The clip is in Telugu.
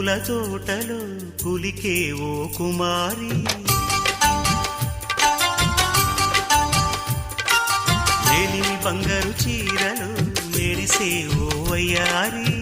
పూల తోటలో పులికే ఓ కుమారి, లేని బంగారు చీరలు మెరిసే ఓ వయ్యారి.